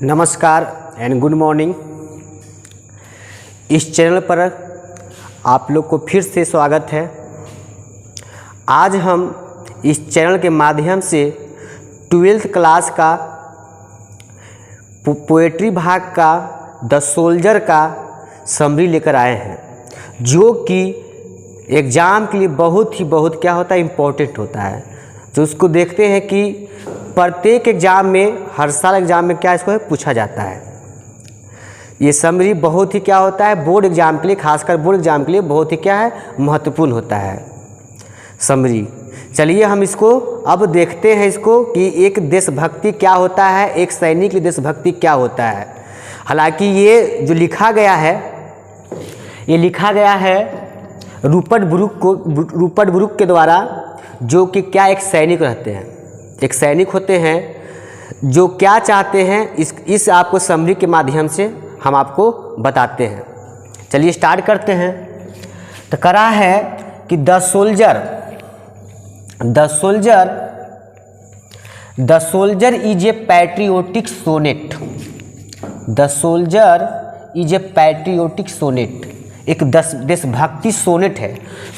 नमस्कार and good morning. इस channel पर आप लोग को फिर से स्वागत है। आज हम इस चैनल के माध्यम से 12th क्लास का पोएट्री भाग का द सोल्जर का समरी लेकर आए हैं, जो कि एग्ज़ाम के लिए बहुत क्या होता है, इम्पोर्टेंट होता है। तो उसको देखते हैं कि प्रत्येक एग्ज़ाम में, हर साल एग्ज़ाम में क्या इसको पूछा जाता है। ये समरी बहुत ही क्या होता है, बोर्ड एग्ज़ाम के लिए, खासकर बोर्ड एग्ज़ाम के लिए बहुत ही क्या है, महत्वपूर्ण होता है समरी। चलिए हम इसको अब देखते हैं इसको कि एक देशभक्ति क्या होता है, एक सैनिक के लिए देशभक्ति क्या होता है। हालांकि ये जो लिखा गया है, ये लिखा गया है रूपर्ट ब्रूक के द्वारा, जो कि क्या एक सैनिक रहते हैं, एक सैनिक होते हैं जो क्या चाहते हैं, इस आपको समरी के माध्यम से हम आपको बताते हैं। चलिए स्टार्ट करते हैं। तो करा है कि the soldier is a patriotic sonnet. The soldier is a patriotic sonnet, एक देशभक्ति सोनेट है।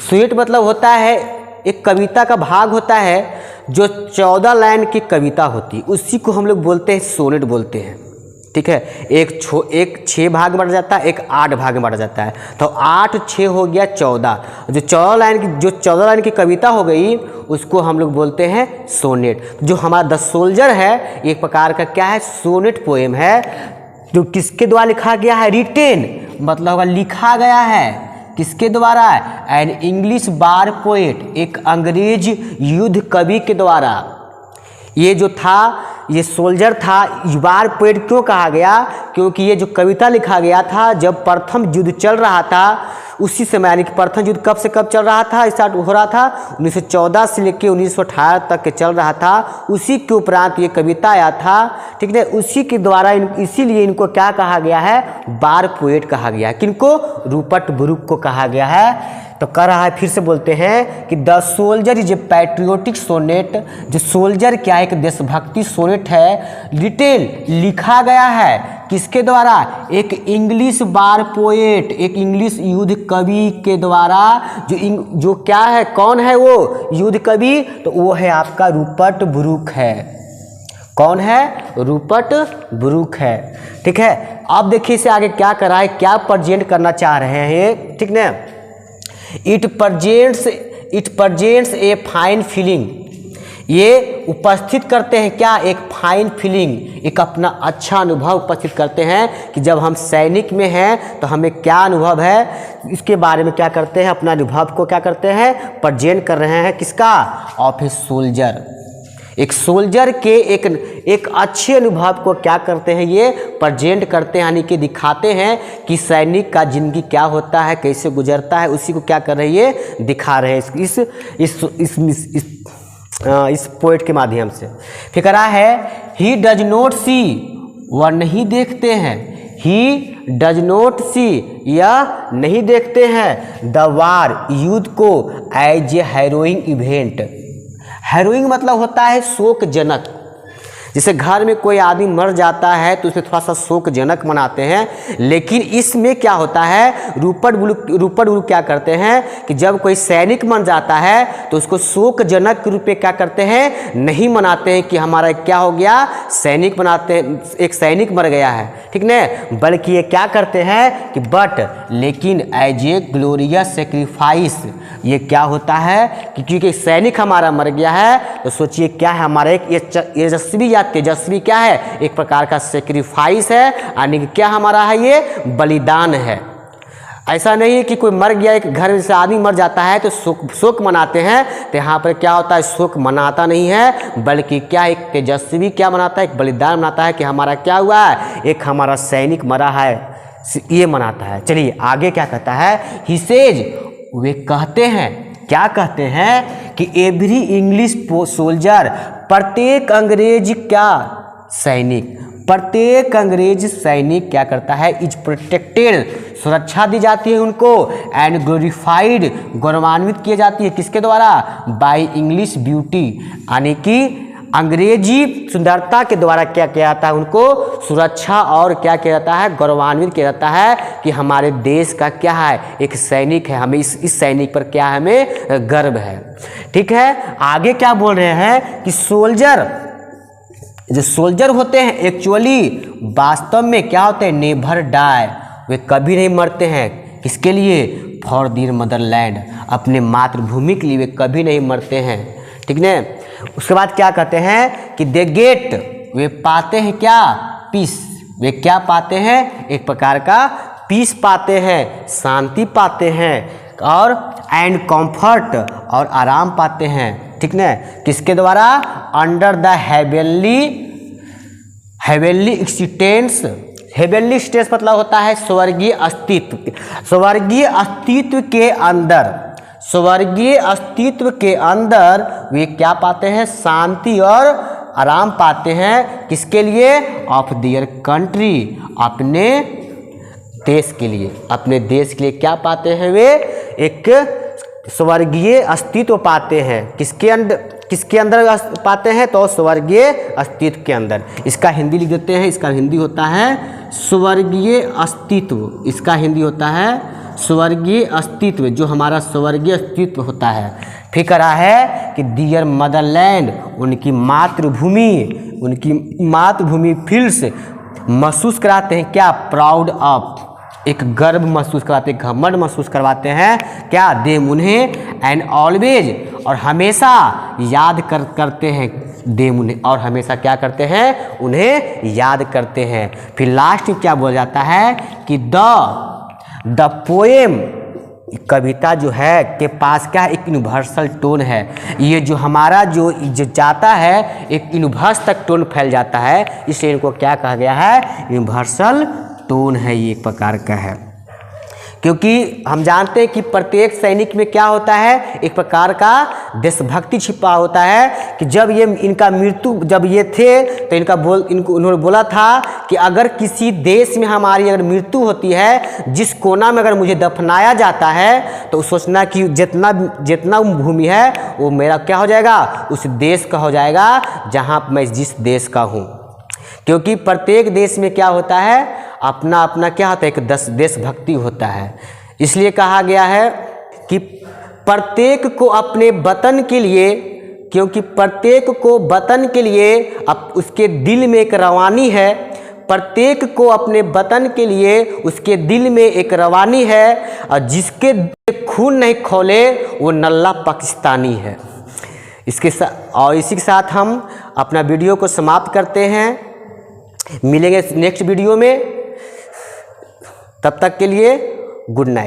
सोनेट मतलब होता है एक कविता का भाग होता है जो 14 लाइन की कविता होती है, उसी को हम लोग बोलते हैं सोनेट बोलते हैं। ठीक है, एक 6 भाग में बांटा जाता है, एक 8 भाग में बांटा जाता है। तो 8 6 हो गया 14। जो 14 लाइन की कविता हो गई उसको हम लोग बोलते हैं सोनेट। जो हमारा द सोल्जर है एक प्रकार का क्या है, सोनेट पोएम है, जो किसके द्वारा लिखा गया है, रिटेन मतलब होगा लिखा गया है किसके द्वारा, एन इंग्लिश वार पोएट, एक अंग्रेज युद्ध कवि के द्वारा। ये जो था, ये सोल्जर था, वार पोएट क्यों कहा गया, क्योंकि ये जो कविता लिखा गया था जब प्रथम युद्ध चल रहा था, उसी समय, यानी कि प्रथम युद्ध कब से कब चल रहा था, स्टार्ट हो रहा था 1914 से लेकर 1918 तक के चल रहा था। उसी के उपरांत ये कविता आया था। ठीक है, उसी के द्वारा इसीलिए इनको क्या कहा गया है, वार पोएट कहा गया है। किनको, रूपर्ट ब्रूक को कहा गया है। तो कह रहा है, फिर से बोलते हैं कि the soldier is a patriotic sonnet. जो सोल्जर क्या है, एक देशभक्ति सोनेट है, रिटेल लिखा गया है किसके द्वारा, एक इंग्लिश वार पोएट, एक इंग्लिश युद्ध कवि के द्वारा। जो क्या है, कौन है वो युद्ध कवि, तो वो है आपका रूपर्ट ब्रूक है। कौन है, रूपर्ट ब्रूक है। ठीक है, अब देखिए इसे आगे क्या कर रहा है, क्या प्रेजेंट करना चाह रहे हैं ये। ठीक ना, it presents a fine feeling. ये उपस्थित करते हैं क्या, एक फाइन फीलिंग, एक अपना अच्छा अनुभव उपस्थित करते हैं कि जब हम सैनिक में हैं तो हमें क्या अनुभव है, इसके बारे में क्या करते हैं, अपना अनुभव को क्या करते हैं, प्रेजेंट कर रहे हैं। किसका, ऑफ ए सोल्जर, एक सोल्जर के एक अच्छे अनुभव को क्या करते हैं, ये प्रेजेंट करते हैं, यानी कि दिखाते हैं कि सैनिक का जिंदगी क्या होता है, कैसे गुजरता है, उसी को क्या कर रहे हैं, ये दिखा रहे हैं इस पोएट के माध्यम से। फिर करा है, ही डज नॉट सी, वह नहीं देखते हैं, ही डज नॉट सी, या नहीं देखते हैं, द वार, युद्ध को, as a harrowing event. Harrowing मतलब होता है शोकजनक। जैसे घर में कोई आदमी मर जाता है तो उसे थोड़ा सा शोकजनक मनाते हैं, लेकिन इसमें क्या होता है, रूपर्ट ब्रूक क्या करते हैं कि जब कोई सैनिक मर जाता है तो उसको शोकजनक के रूप में क्या करते हैं, नहीं मनाते हैं कि हमारा क्या हो गया, सैनिक मनाते हैं, एक सैनिक मर गया है। ठीक न, बल्कि ये क्या करते हैं कि लेकिन एज ए ग्लोरियस सेक्रीफाइस, ये क्या होता है कि क्योंकि सैनिक हमारा मर गया है तो सोचिए क्या है, हमारा एक यशस्वी या तेजस्वी क्या है, एक प्रकार का सेक्रीफाइस है, यानी कि क्या हमारा है, ये बलिदान है। ऐसा नहीं है कि कोई मर गया, एक घर से आदमी मर जाता है तो शोक मनाते हैं, तो यहाँ पर क्या होता है, शोक मनाता नहीं है, बल्कि क्या एक तेजस्वी क्या मनाता है, एक बलिदान मनाता है कि हमारा क्या हुआ है, एक हमारा सैनिक मरा है, ये मनाता है। चलिए आगे क्या कहता है, ही सेज, वे कहते हैं, क्या कहते हैं कि एवरी इंग्लिश सोल्जर, प्रत्येक अंग्रेज क्या सैनिक, प्रत्येक अंग्रेज सैनिक क्या करता है, इज प्रोटेक्टेड, सुरक्षा दी जाती है उनको, एंड ग्लोरीफाइड, गौरवान्वित की जाती है किसके द्वारा, बाय इंग्लिश ब्यूटी, यानी कि अंग्रेजी सुंदरता के द्वारा क्या किया जाता है, उनको सुरक्षा और क्या किया जाता है, गौरवान्वित किया जाता है कि हमारे देश का क्या है, एक सैनिक है, हमें इस सैनिक पर क्या है, हमें गर्व है। ठीक है, आगे क्या बोल रहे हैं कि सोल्जर, जो सोल्जर होते हैं एक्चुअली वास्तव में क्या होते हैं, नेवर डाई, वे कभी नहीं मरते हैं। किसके लिए, फॉर देयर मदरलैंड, अपने मातृभूमि के लिए वे कभी नहीं मरते हैं। ठीक है, उसके बाद क्या कहते हैं कि दे गेट, वे पाते हैं क्या, पीस, वे क्या पाते हैं, एक प्रकार का पीस पाते हैं, शांति पाते हैं, और एंड कंफर्ट, और आराम पाते हैं। ठीक ना, किसके द्वारा, under the heavenly existence, heavenly state मतलब होता है स्वर्गीय अस्तित्व, स्वर्गीय अस्तित्व के अंदर, स्वर्गीय अस्तित्व के अंदर वे क्या पाते हैं, शांति और आराम पाते हैं। किसके लिए, ऑफ देयर कंट्री, अपने देश के लिए, अपने देश के लिए क्या पाते हैं, वे एक स्वर्गीय अस्तित्व पाते हैं। किसके अंदर पाते हैं, तो स्वर्गीय अस्तित्व के अंदर। इसका हिंदी लिख देते हैं, इसका हिंदी होता है स्वर्गीय अस्तित्व, इसका हिंदी होता है स्वर्गीय अस्तित्व, जो हमारा स्वर्गीय अस्तित्व होता है। फिर करा है कि डियर मदरलैंड, उनकी मातृभूमि फील्स महसूस कराते हैं क्या, प्राउड ऑफ, एक गर्व महसूस कराते हैं, घमंड महसूस करवाते हैं क्या, देम उन्हें, एंड ऑलवेज, और हमेशा याद करते हैं, देम उन्हें, और हमेशा क्या करते हैं, उन्हें याद करते हैं। फिर लास्ट में क्या बोला जाता है कि द पोएम, कविता जो है के पास क्या एक यूनिवर्सल टोन है, ये जो हमारा जो जाता है एक यूनिवर्स तक टोन फैल जाता है, इसलिए इनको क्या कहा गया है, यूनिवर्सल टोन है, ये एक प्रकार का है। क्योंकि हम जानते हैं कि प्रत्येक सैनिक में क्या होता है, एक प्रकार का देशभक्ति छिपा होता है। कि जब ये इनका मृत्यु, जब ये थे तो उन्होंने बोला था कि अगर किसी देश में हमारी अगर मृत्यु होती है, जिस कोना में अगर मुझे दफनाया जाता है, तो सोचना कि जितना भूमि है वो मेरा क्या हो जाएगा, उस देश का हो जाएगा जहाँ मैं जिस देश का हूँ। क्योंकि प्रत्येक देश में क्या होता है, अपना अपना क्या होता है, एक देशभक्ति होता है। इसलिए कहा गया है कि प्रत्येक को अपने वतन के लिए, क्योंकि प्रत्येक को वतन के लिए अब उसके दिल में एक रवानी है, प्रत्येक को अपने वतन के लिए उसके दिल में एक रवानी है, और जिसके खून नहीं खौले वो नल्ला पाकिस्तानी है। इसके साथ और इसी के साथ हम अपना वीडियो को समाप्त करते हैं। मिलेंगे नेक्स्ट वीडियो में, तब तक के लिए गुड नाइट।